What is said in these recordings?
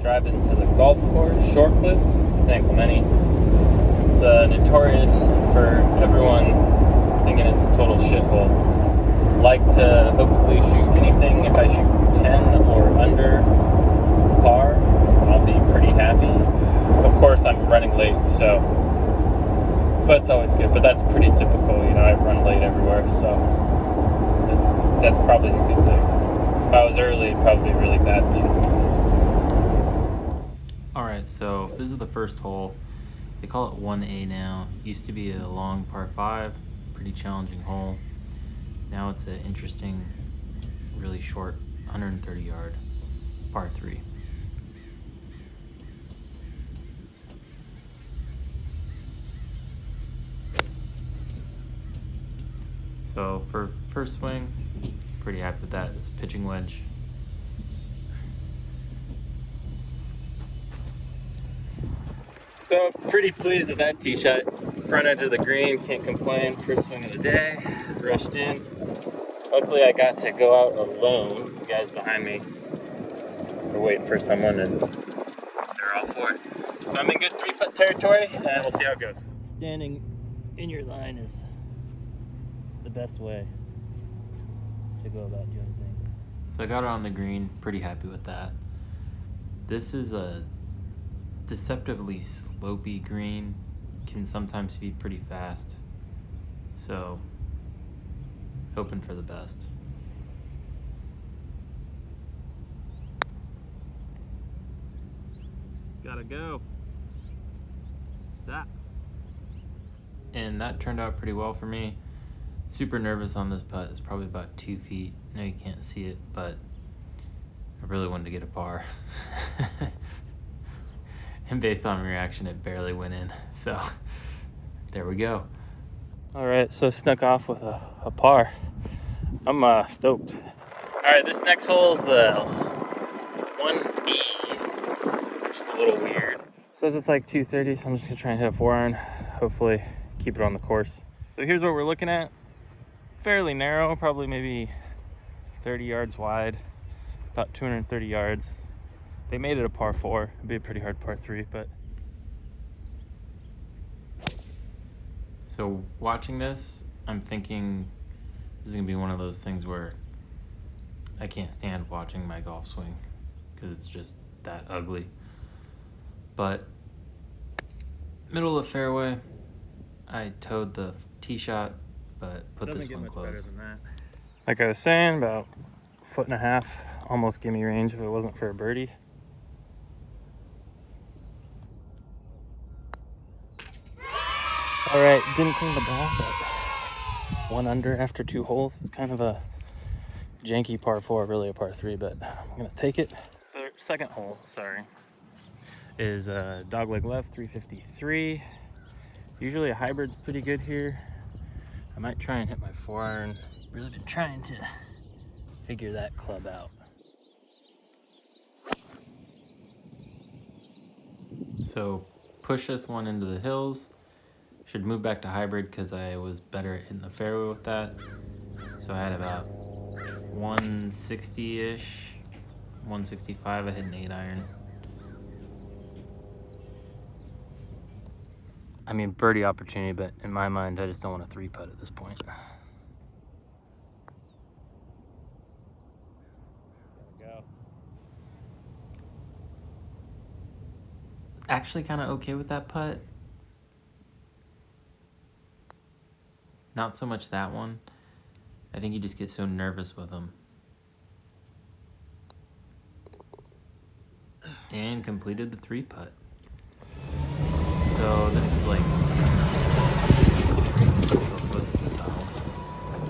driving to the golf course, Shorecliffs in San Clemente. It's notorious for everyone thinking it's a total shithole. Like to hopefully shoot anything. If I shoot 10 or under par, I'll be pretty happy. Of course, I'm running late, so, but it's always good. But that's pretty typical, you know. I run late everywhere, so that's probably a good thing. If I was early, it'd probably be a really bad thing. Alright, so this is the first hole. They call it 1A now. Used to be a long par 5, pretty challenging hole. Now it's an interesting, really short, 130 yard par 3. So for first swing, pretty happy with that. It's a pitching wedge. So pretty pleased with that tee shot. Front edge of the green, can't complain. First swing of the day, rushed in. Luckily I got to go out alone. The guys behind me are waiting for someone and they're all for it. So I'm in good 3-putt territory and we'll see how it goes. Standing in your line is the best way to go about doing things. So I got it on the green, pretty happy with that. This is a deceptively slopey green, can sometimes be pretty fast, so hoping for the best. Gotta go. Stop. And that turned out pretty well for me. Super nervous on this putt. It's probably about 2 feet. I know you can't see it, but I really wanted to get a par. And based on reaction, it barely went in. So there we go. All right, so snuck off with a par. I'm stoked. All right, this next hole is the 1B, which is a little weird. It says it's like 230, so I'm just gonna try and hit a 4-iron. Hopefully keep it on the course. So here's what we're looking at. Fairly narrow, probably maybe 30 yards wide, about 230 yards. They made it a par 4. It'd be a pretty hard par 3, but. So watching this, I'm thinking this is gonna be one of those things where I can't stand watching my golf swing because it's just that ugly. But middle of the fairway, I towed the tee shot, but put this one close. Better than that. Like I was saying, about 1.5 feet, almost gimme range if it wasn't for a birdie. All right, didn't clean the ball, but 1 under after 2 holes. It's kind of a janky par 4, really a par 3, but I'm gonna take it. Second hole, sorry, is dogleg left, 353. Usually a hybrid's pretty good here. I might try and hit my 4-iron. Really been trying to figure that club out. So push this one into the hills. Should move back to hybrid because I was better at hitting the fairway with that. So I had about 160-ish, 165. I hit an 8-iron. I mean, birdie opportunity, but in my mind, I just don't want a 3-putt at this point. There we go. Actually kind of okay with that putt. Not so much that one. I think you just get so nervous with them. And completed the 3-putt. So this is like...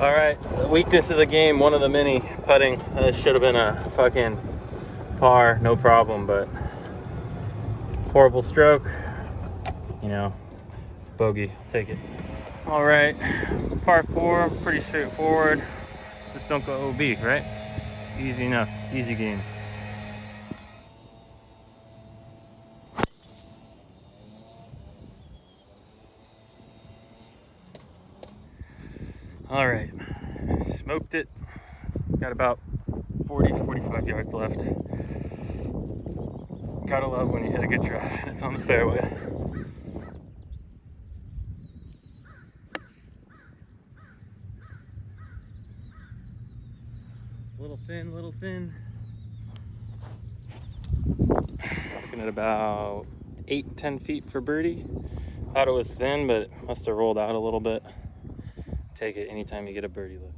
All right, the weakness of the game, one of the many, putting. This should have been a fucking par, no problem, but horrible stroke. You know, bogey, I'll take it. All right, par 4, pretty straightforward. Just don't go OB, right? Easy enough, easy game. All right, smoked it. Got about 40, 45 yards left. Gotta love when you hit a good drive and it's on the fairway. Little thin. Looking at about 8-10 feet for birdie. Thought it was thin, but it must have rolled out a little bit. Take it anytime you get a birdie look.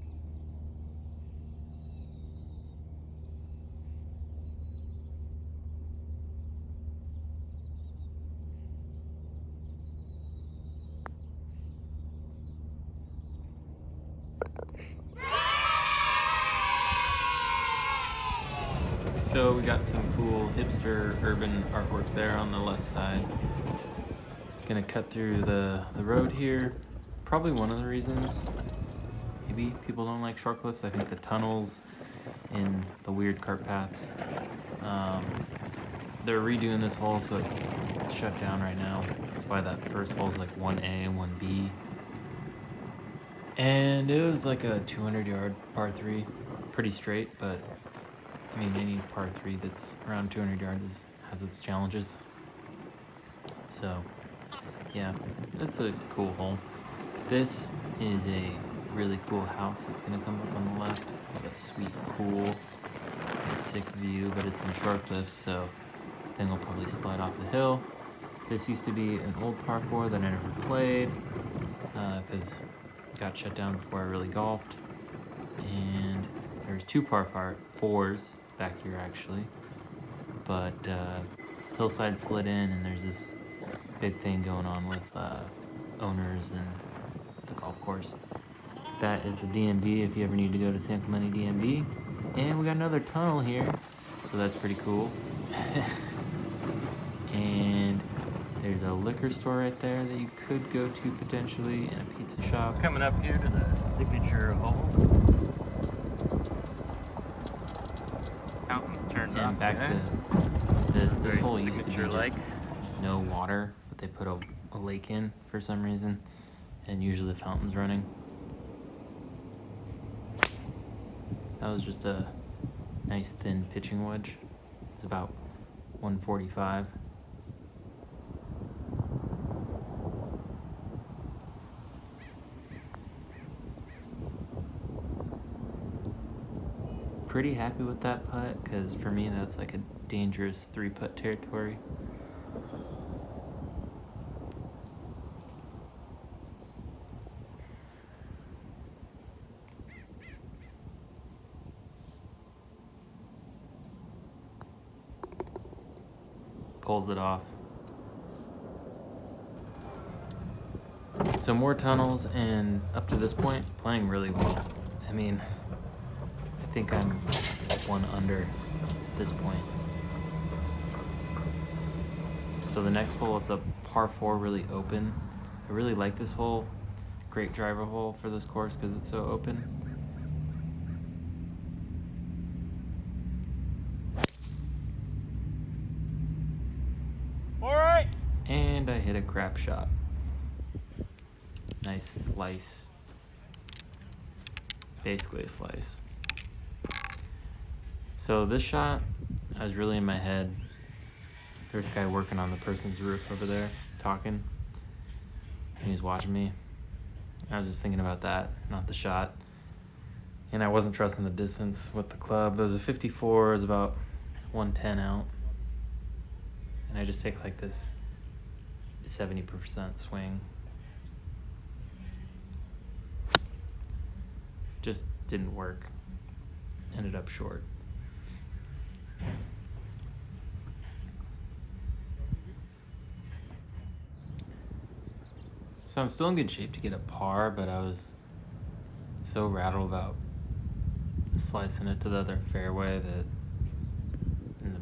So we got some cool hipster urban artwork there on the left side. Gonna cut through the road here. Probably one of the reasons maybe people don't like Shorecliffs. I think the tunnels and the weird cart paths. They're redoing this hole, so it's shut down right now. That's why that first hole is like 1A and 1B. And it was like a 200-yard par 3. Pretty straight, but I mean, any par 3 that's around 200 yards has its challenges. So, yeah, it's a cool hole. This is a really cool house that's going to come up on the left with a sweet pool, a sick view, but it's in Shorecliffs, so I think I'll probably slide off the hill. This used to be an old par 4 that I never played because it got shut down before I really golfed. And there's 2 par 4s back here actually, but hillside slid in and there's this big thing going on with owners and the golf course. That is the DMV if you ever need to go to San Clemente DMV. And we got another tunnel here, so that's pretty cool. And there's a liquor store right there that you could go to potentially, and a pizza shop. Coming up here to the signature hole. Fountains turned off. And back to this hole used to be just no water, but they put a lake in for some reason, and usually the fountain's running. That was just a nice thin pitching wedge. It's about 145. Pretty happy with that putt, because for me that's like a dangerous 3-putt territory. Pulls it off. So more tunnels, and up to this point, playing really well. I mean, I think I'm 1 under at this point. So the next hole, it's a par 4, really open. I really like this hole. Great driver hole for this course because it's so open. All right. And I hit a crap shot. Nice slice. Basically a slice. So this shot, I was really in my head. There's a guy working on the person's roof over there, talking. And he was watching me. I was just thinking about that, not the shot. And I wasn't trusting the distance with the club. It was a 54, it was about 110 out. And I just take like this 70% swing. Just didn't work. Ended up short. So I'm still in good shape to get a par, but I was so rattled about slicing it to the other fairway that in the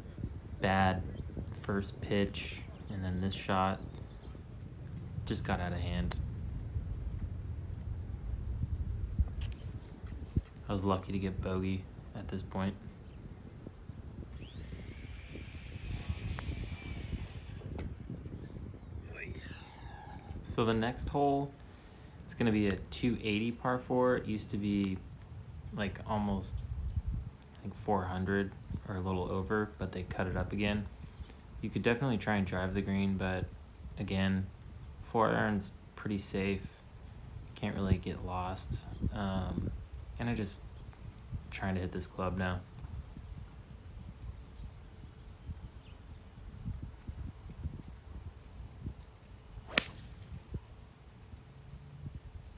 bad first pitch and then this shot just got out of hand. I was lucky to get bogey at this point. So the next hole, it's gonna be a 280 par 4. It used to be like almost, I think 400 or a little over, but they cut it up again. You could definitely try and drive the green, but again, 4-iron's pretty safe. Can't really get lost. And I just trying to hit this club now.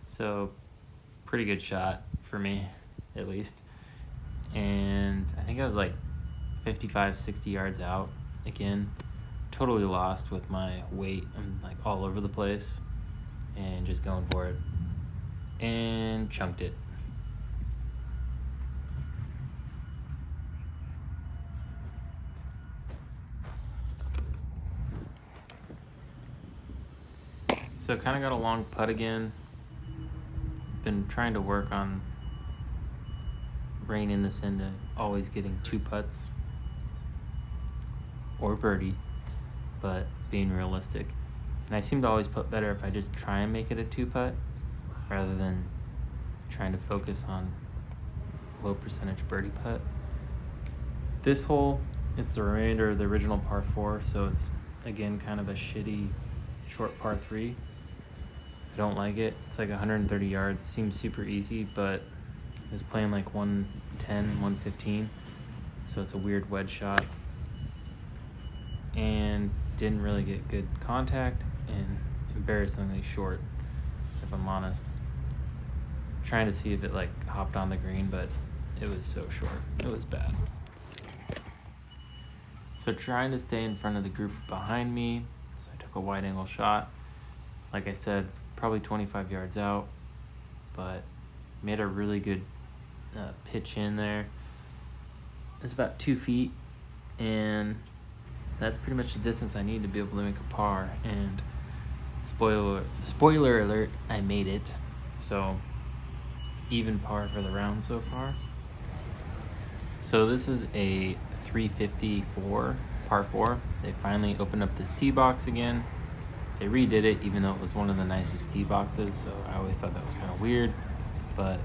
So pretty good shot for me, at least. And I think I was like 55, 60 yards out. Again, totally lost with my weight. I'm like all over the place and just going for it. And chunked it. So kind of got a long putt again. Been trying to work on reining this into always getting 2 putts or birdie, but being realistic. And I seem to always putt better if I just try and make it a 2 putt rather than trying to focus on low percentage birdie putt. This hole, it's the remainder of the original par 4, so it's again kind of a shitty short par 3. I don't like it. It's like 130 yards. Seems super easy, but it's playing like 110, 115. So it's a weird wedge shot. And didn't really get good contact and embarrassingly short, if I'm honest. Trying to see if it like hopped on the green, but it was so short. It was bad. So trying to stay in front of the group behind me. So I took a wide angle shot. Like I said, probably 25 yards out, but made a really good pitch in there. It's about 2 feet, and that's pretty much the distance I need to be able to make a par. And spoiler alert, I made it. So even par for the round so far. So this is a 354 par 4. They finally opened up this tee box again. They redid it, even though it was one of the nicest tee boxes, so I always thought that was kind of weird, but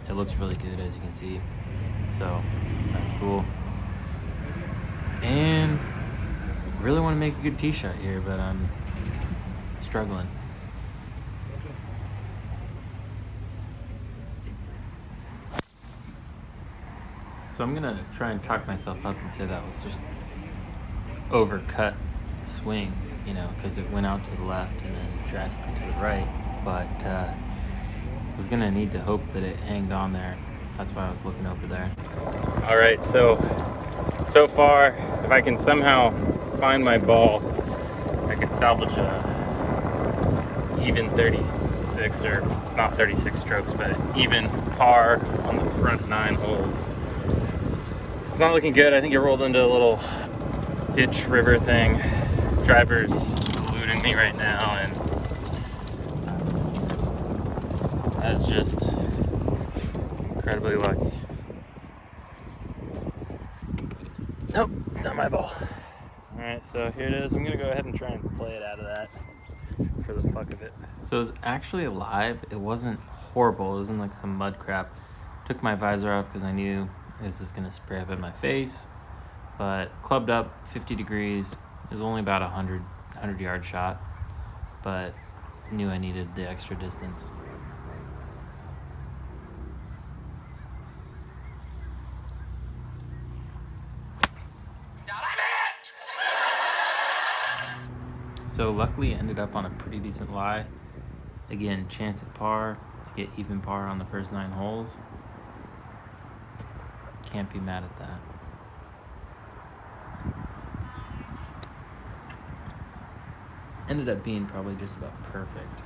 it looks really good, as you can see, so that's cool. And I really want to make a good tee shot here, but I'm struggling. So I'm gonna try and talk myself up and say that was just overcut swing, you know, because it went out to the left and then drastically to the right, but was gonna need to hope that it hanged on there. That's why I was looking over there. All right, so far, if I can somehow find my ball, I could salvage a even 36, or it's not 36 strokes, but even par on the front 9 holes. It's not looking good. I think it rolled into a little ditch river thing. Driver's eluding me right now, and that's just incredibly lucky. Nope, it's not my ball. Alright, so here it is. I'm gonna go ahead and try and play it out of that for the fuck of it. So it was actually alive. It wasn't horrible. It wasn't like some mud crap. Took my visor off because I knew it was just gonna spray up in my face. But clubbed up 50 degrees. It was only about a 100 yard shot, but knew I needed the extra distance. So luckily ended up on a pretty decent lie. Again, chance at par to get even par on the first 9 holes. Can't be mad at that. Ended up being probably just about perfect.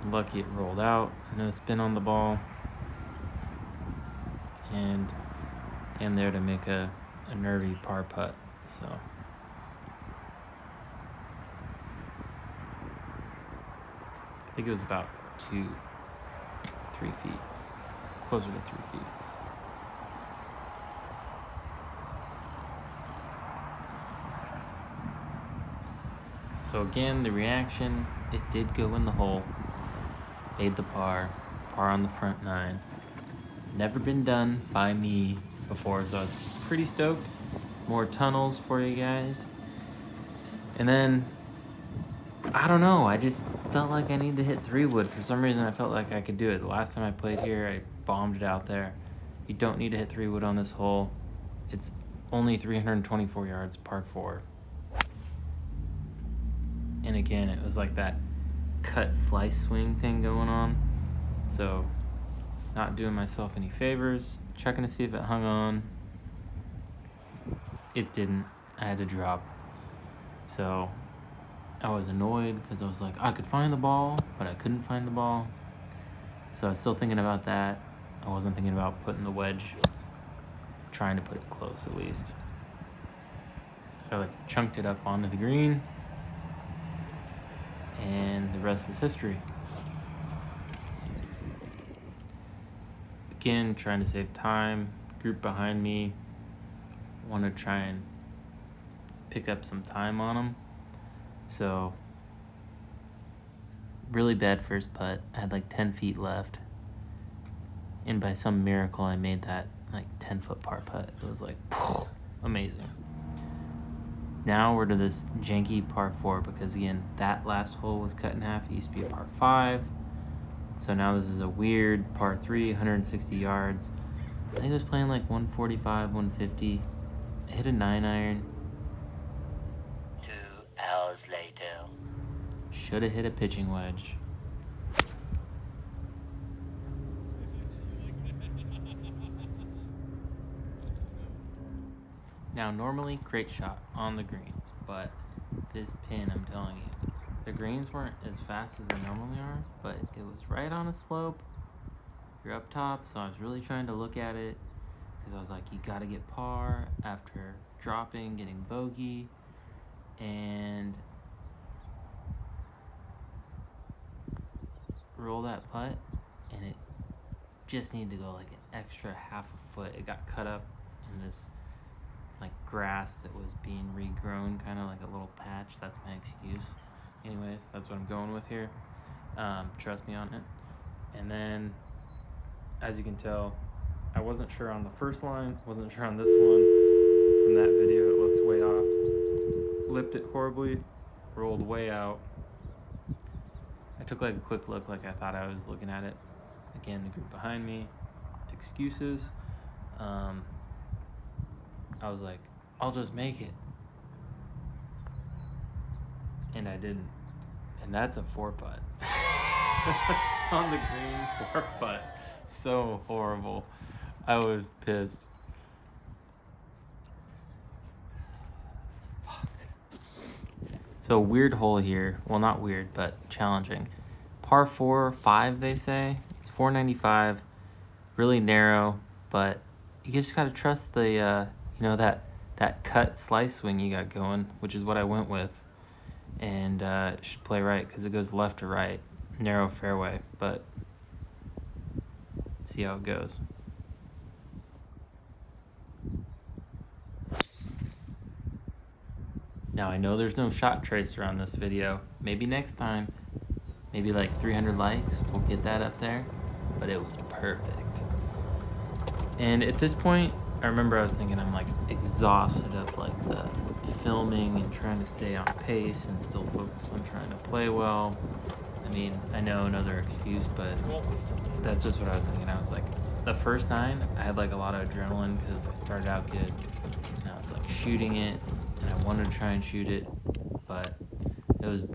Lucky it rolled out, no spin on the ball, and there to make a nervy par putt. So I think it was about 3 feet, closer to 3 feet. So again, the reaction, it did go in the hole. Made the par on the front 9. Never been done by me before, so I was pretty stoked. more tunnels for you guys. And then, I don't know, I just felt like I needed to hit 3-wood. For some reason, I felt like I could do it. The last time I played here, I bombed it out there. You don't need to hit 3-wood on this hole. It's only 324 yards, par 4. And again, it was like that cut slice swing thing going on. So, not doing myself any favors. Checking to see if it hung on. It didn't. I had to drop. So, I was annoyed because I was like, I could find the ball, but I couldn't find the ball. So I was still thinking about that. I wasn't thinking about putting the wedge, trying to put it close at least. So I like chunked it up onto the green, and the rest is history. Again, trying to save time. Group behind me, want to try and pick up some time on them. So, really bad first putt. I had like 10 feet left. And by some miracle, I made that like 10-foot par putt. It was like, amazing. Now we're to this janky par 4 because, again, that last hole was cut in half. It used to be a par 5. So now this is a weird par 3, 160 yards. I think I was playing like 145, 150. I hit a 9-iron. 2 hours later. Should have hit a pitching wedge. Now, normally, great shot on the green, but this pin, I'm telling you, the greens weren't as fast as they normally are, but it was right on a slope. You're up top, so I was really trying to look at it because I was like, you got to get par after dropping, getting bogey, and roll that putt, and it just needed to go like an extra half a foot. It got cut up in this like grass that was being regrown, kind of like a little patch. That's my excuse. Anyways, that's what I'm going with here. Trust me on it. And then, as you can tell, I wasn't sure on the first line, wasn't sure on this one. From that video, it looks way off. Lipped it horribly, rolled way out. I took like a quick look, like I thought I was looking at it. Again, the group behind me, excuses. I was like, I'll just make it. And I didn't. And that's a 4-putt. On the green, 4-putt. So horrible. I was pissed. Fuck. So weird hole here. Well, not weird, but challenging. Par 4, 5, they say. It's 495. Really narrow, but you just gotta trust the, that cut slice swing you got going, which is what I went with. And it should play right because it goes left to right. Narrow fairway, but see how it goes. Now I know there's no shot tracer on this video. Maybe next time, maybe like 300 likes, we'll get that up there. But it was perfect. And at this point, I remember I was thinking I'm like exhausted of like the filming and trying to stay on pace and still focus on trying to play well. I mean, I know another excuse, but that's just what I was thinking. I was like, the first 9, I had like a lot of adrenaline because I started out good and I was like shooting it and I wanted to try and shoot it, but it was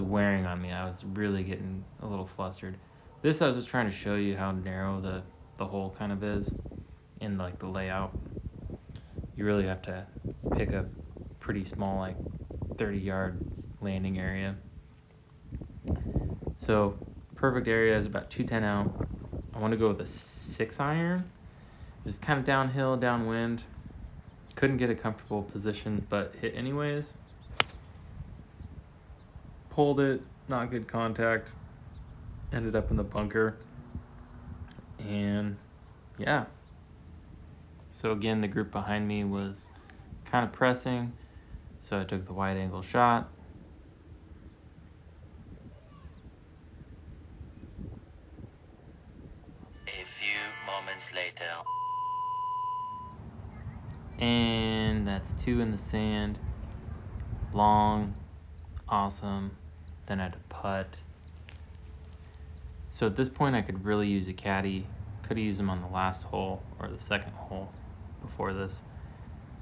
wearing on me. I was really getting a little flustered. This, I was just trying to show you how narrow the hole kind of is in like the layout. You really have to pick a pretty small, like 30-yard landing area. So perfect area is about 210 out. I want to go with a 6-iron. It's kind of downhill, downwind. Couldn't get a comfortable position, but hit anyways. Pulled it, not good contact. Ended up in the bunker. And yeah. So again, the group behind me was kind of pressing. So I took the wide angle shot. A few moments later. And that's 2 in the sand. Long, awesome. Then I had to putt. So at this point I could really use a caddy. Could have used them on the last hole or the second hole before this,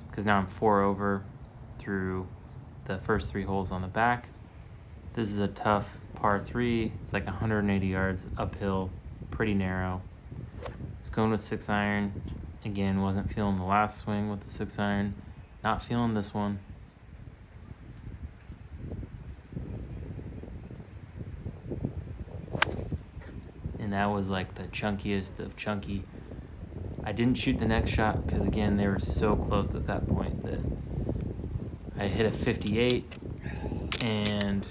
because now I'm 4 over through the first 3 holes on the back. This is a tough par 3. It's like 180 yards uphill, pretty narrow. I was going with 6 iron. Again, wasn't feeling the last swing with the 6 iron. Not feeling this one. And that was like the chunkiest of chunky. I didn't shoot the next shot because, again, they were so close at that point that I hit a 58 and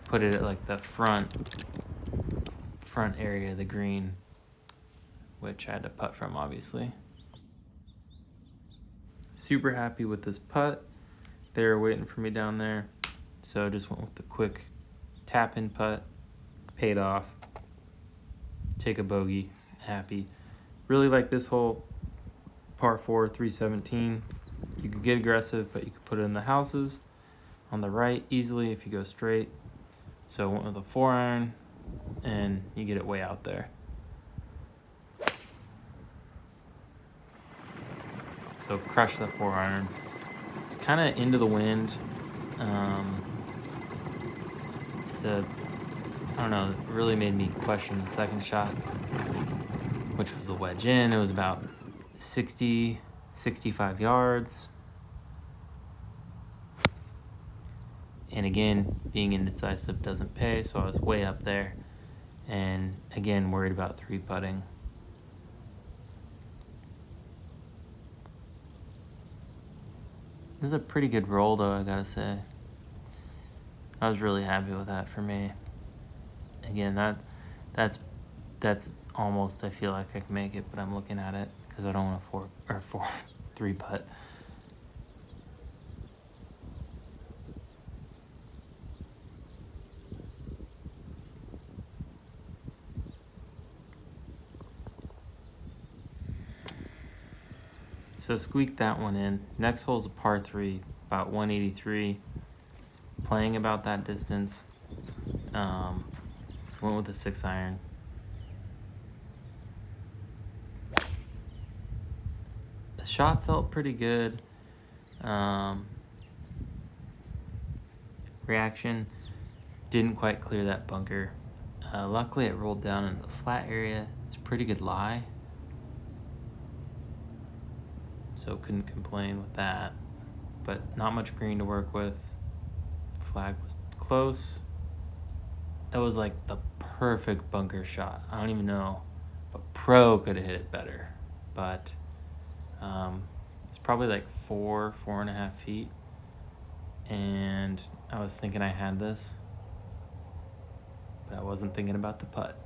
put it at like the front area of the green, which I had to putt from, obviously. Super happy with this putt. They were waiting for me down there, so just went with the quick tap in putt. Paid off. Take a bogey. Happy. Really like this hole. Par 4, 317. You could get aggressive, but you could put it in the houses on the right easily if you go straight. So I went with a 4 iron, and you get it way out there. So crush that 4 iron. It's kind of into the wind. I don't know, it really made me question the second shot, which was the wedge in. It was about 60, 65 yards. And again, being indecisive doesn't pay, so I was way up there. And again, worried about 3-putting. This is a pretty good roll, though, I gotta say. I was really happy with that for me. Again, that's almost, I feel like I can make it, but I'm looking at it because I don't want to 3-putt. So squeaked that one in. Next hole's a par 3, about 183. Playing about that distance. Went with a 6 iron. The shot felt pretty good. Reaction didn't quite clear that bunker. Luckily it rolled down into the flat area. It's a pretty good lie. So couldn't complain with that. But not much green to work with. Flag was close. That was like the perfect bunker shot. I don't even know, but pro could have hit it better. But it's probably like 4.5 feet. And I was thinking I had this, but I wasn't thinking about the putt.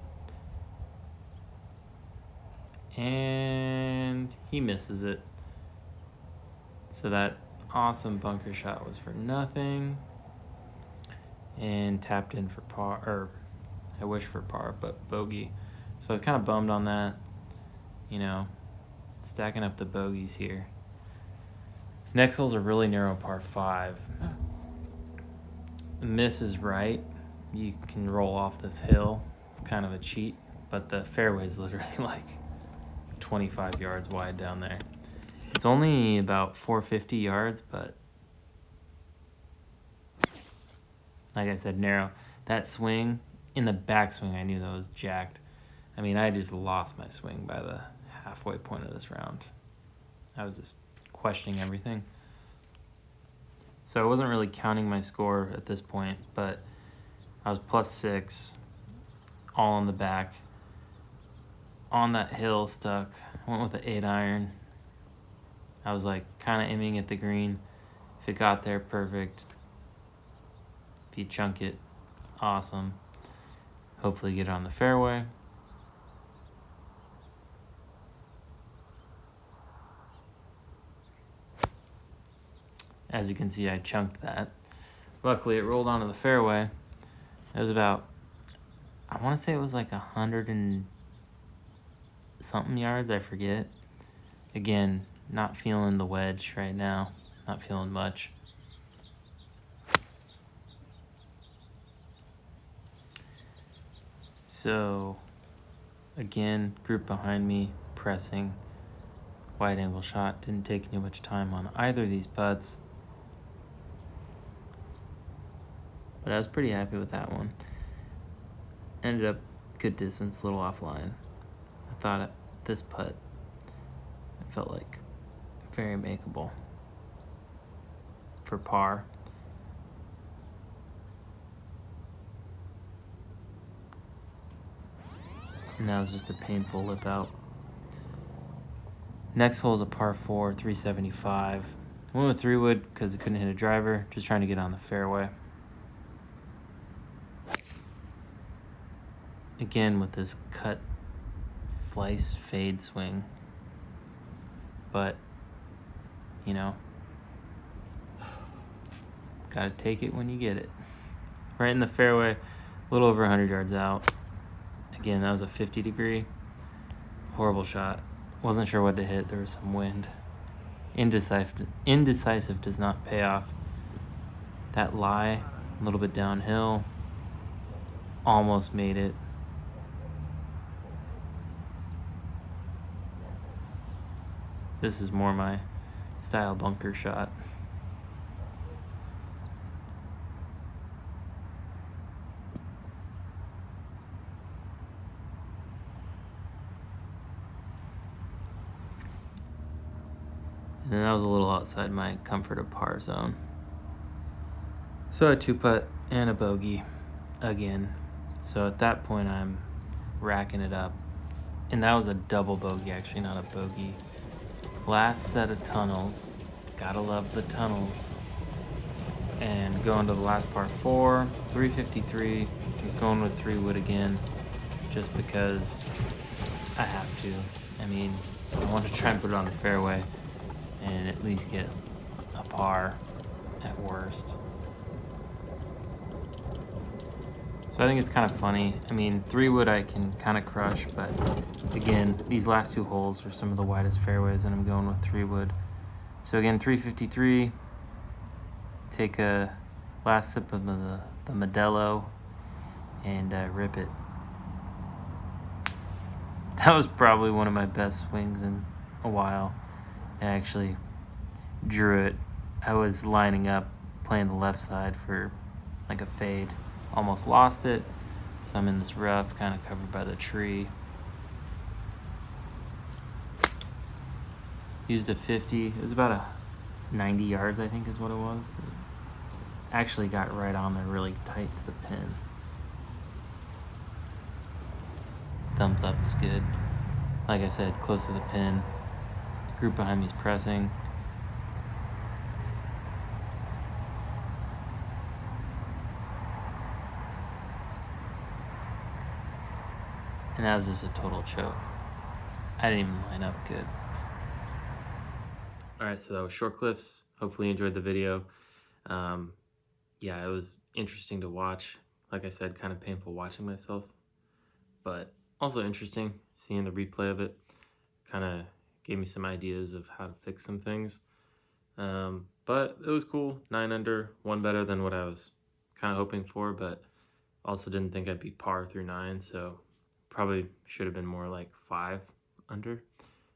And he misses it. So that awesome bunker shot was for nothing. And tapped in for par, or I wish for par, but bogey. So I was kind of bummed on that, you know, stacking up the bogeys here. Next hole's a really narrow par 5. The miss is right. You can roll off this hill. It's kind of a cheat, but the fairway is literally like 25 yards wide down there. It's only about 450 yards, but like I said, narrow. That swing, in the backswing, I knew that was jacked. I mean, I just lost my swing by the halfway point of this round. I was just questioning everything. So I wasn't really counting my score at this point, but I was +6, all on the back. On that hill, stuck. I went with an 8 iron. I was like kind of aiming at the green. If it got there, perfect. If you chunk it, awesome. Hopefully get it on the fairway. As you can see, I chunked that. Luckily, it rolled onto the fairway. It was about, I want to say it was like 100 and something yards, I forget. Again, not feeling the wedge right now. Not feeling much. So, again, group behind me, pressing, wide angle shot. Didn't take too much time on either of these putts. But I was pretty happy with that one. Ended up good distance, a little offline. I thought this putt, it felt like very makeable for par. And that was just a painful lip out. Next hole is a par 4, 375. Went with 3-wood because it couldn't hit a driver, just trying to get on the fairway. Again with this cut, slice, fade swing. But, you know, gotta take it when you get it. Right in the fairway, a little over 100 yards out. Again, that was a 50-degree. Horrible shot. Wasn't sure what to hit. There was some wind. Indecisive does not pay off. That lie, a little bit downhill. Almost made it. This is more my style bunker shot. And then that was a little outside my comfort of par zone. So a 2-putt and a bogey again. So at that point I'm racking it up. And that was a double bogey, actually, not a bogey. Last set of tunnels. Gotta love the tunnels. And going to the last par 4, 353. Just going with 3-wood again, just because I have to. I mean, I want to try and put it on the fairway and at least get a par at worst. So I think it's kind of funny. I mean, 3-wood I can kind of crush, but again, these last 2 holes are some of the widest fairways, and I'm going with 3-wood. So again, 353. Take a last sip of the Modelo and rip it. That was probably one of my best swings in a while. I actually drew it. I was lining up, playing the left side for like a fade. Almost lost it. So I'm in this rough, kind of covered by the tree. Used a 50. It was about a 90 yards, I think is what it was. Actually got right on there really tight to the pin. Thumbs up is good. Like I said, close to the pin. Group behind me is pressing. And that was just a total choke. I didn't even line up good. Alright, so that was Shorecliffs. Hopefully you enjoyed the video. Yeah, it was interesting to watch. Like I said, kind of painful watching myself. But also interesting seeing the replay of it. Kind of gave me some ideas of how to fix some things. But it was cool. 9 under, one better than what I was kind of hoping for, but also didn't think I'd be par through 9, so probably should have been more like 5 under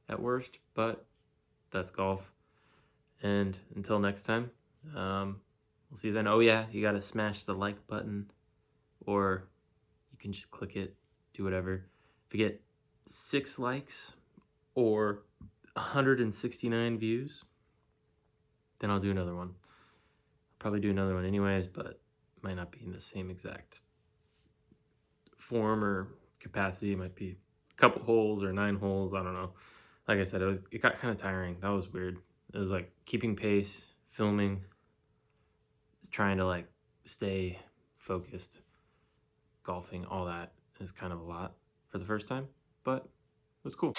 at worst, but that's golf. And until next time, we'll see you then. Oh yeah, you gotta smash the like button, or you can just click it, do whatever. If you get 6 likes or 169 views, then I'll do another one. I'll probably do another one anyways, but it might not be in the same exact form or capacity. It might be a couple holes or 9 holes, I don't know. Like I said, it got kind of tiring. That was weird. It was like keeping pace, filming, trying to like stay focused, golfing, all that is kind of a lot for the first time, but it was cool.